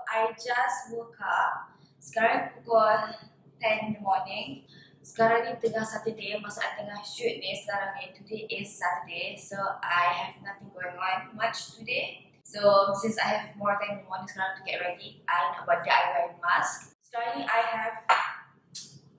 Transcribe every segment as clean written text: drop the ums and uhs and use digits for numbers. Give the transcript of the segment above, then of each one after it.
I just woke up. Sekarang pukul 10 in the morning. Sekarang ni tengah Saturday, masa I tengah shoot ni sekarang ni. Today is Saturday, so I have nothing going on much today. So since I have more time in the morning sekarang to get ready, I nak buat DIY mask. Sekarang ni I have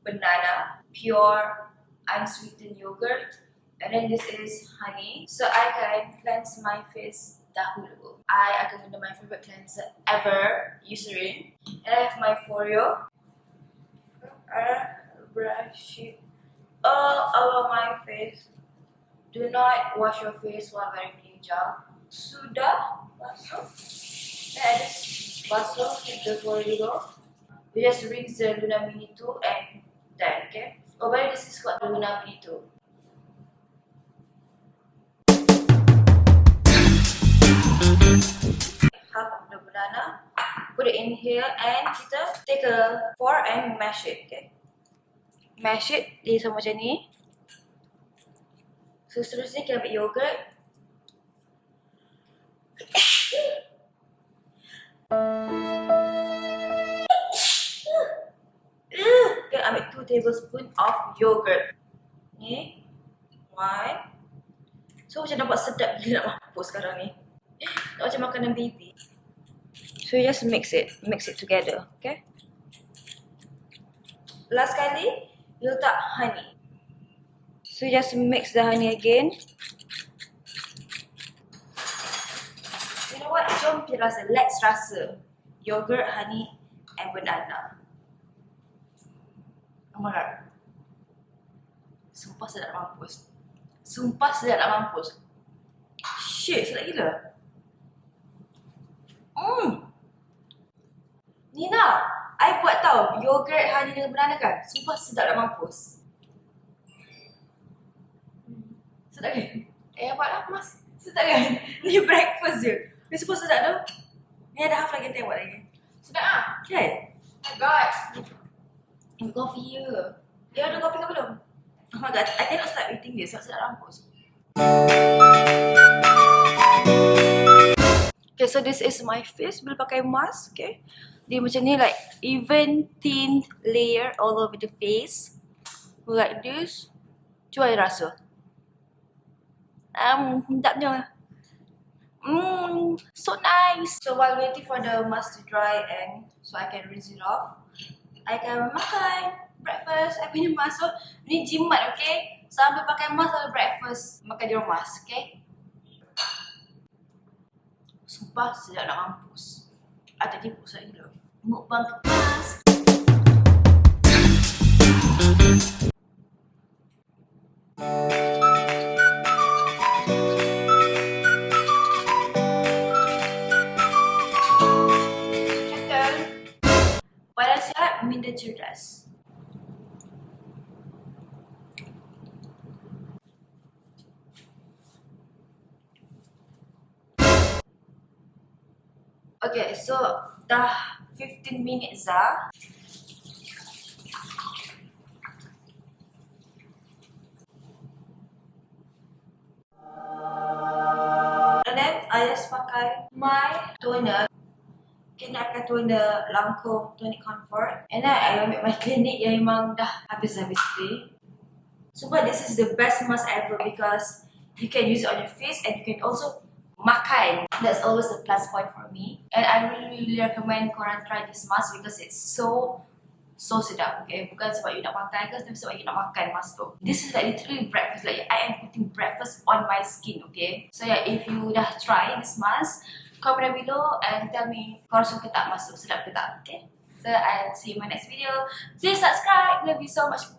banana, pure unsweetened yogurt, and then this is honey. So I can cleanse my face dahulu. I akan guna my favorite cleanser ever, Eucerin. And I have my Foreo. Brush it all over my face. Do not wash your face while wearing hijab. Sudah basuh. Then I just basuh with the Foreo. You just rinse the Luna Mini 2 and then, okay? Oh, by the way, this is called the Luna Mini 2. Half of the banana, put it in here, and kita take a fork and mash it, okay? Mash it, dia sama macam ni. So seterusnya kita ambil yogurt. Kita ambil 2 tablespoon of yogurt. Ni 1. So macam nampak sedap gila nak mampus sekarang ni. Tak macam makanan baby. So you just mix it together, okay? Last kali, you letak honey. So you just mix the honey again. You know what? Jom kita rasa. Let's rasa. Yogurt, honey, and banana. Oh my god. Sumpah sedap nak mampus. Sumpah sedap nak mampus. Shit, sedap gila. Nina, I buat tau yogurt, honey dengan banana kan. Sumpah sedap nak mampus. Sedap kan? Buat lah mas. Sedap kan? Ni breakfast je. Ni sumpah sedap tu. Ni ada half lagi, tengok lagi. Sedap ah. Kan? Oh my god. Coffee je. Dia ada kopi ke belum? Oh my god, I cannot start eating this sebab sedap mampus. Okay, so this is my face bila pakai mask, okay. Dia macam ni, like even thin layer all over the face. Like this. Cuba I rasa. Sedapnya. So nice. So while waiting for the mask to dry and so I can rinse it off, I can makan breakfast. I punya mask. So ni jimat, okay. Sambil pakai mask sambil breakfast. Makan di rumah, okay. Sumpah sedap nak mampus. Tak tipu saya gila. Mukbang kemas. Kata, pada sihat minda cerdas. Okay, so dah 15 minutes dah. And then I just pakai my toner. Okay, nak pakai toner Lancome Tonic Comfort. And then I ambil my Clinique yang memang dah habis-habis day. So but this is the best mask ever because you can use it on your face and you can also makan. That's always a plus point for me. And I really recommend korang try this mask because it's so sedap, okay? Bukan sebab you nak makan ke, tapi sebab you nak makan mask tu. This is like literally breakfast. Like I am putting breakfast on my skin, okay? So yeah, if you dah try this mask, comment down below and tell me korang suka tak mask tu, sedap ke tak, okay? So I'll see you in my next video. Please subscribe. Love you so much.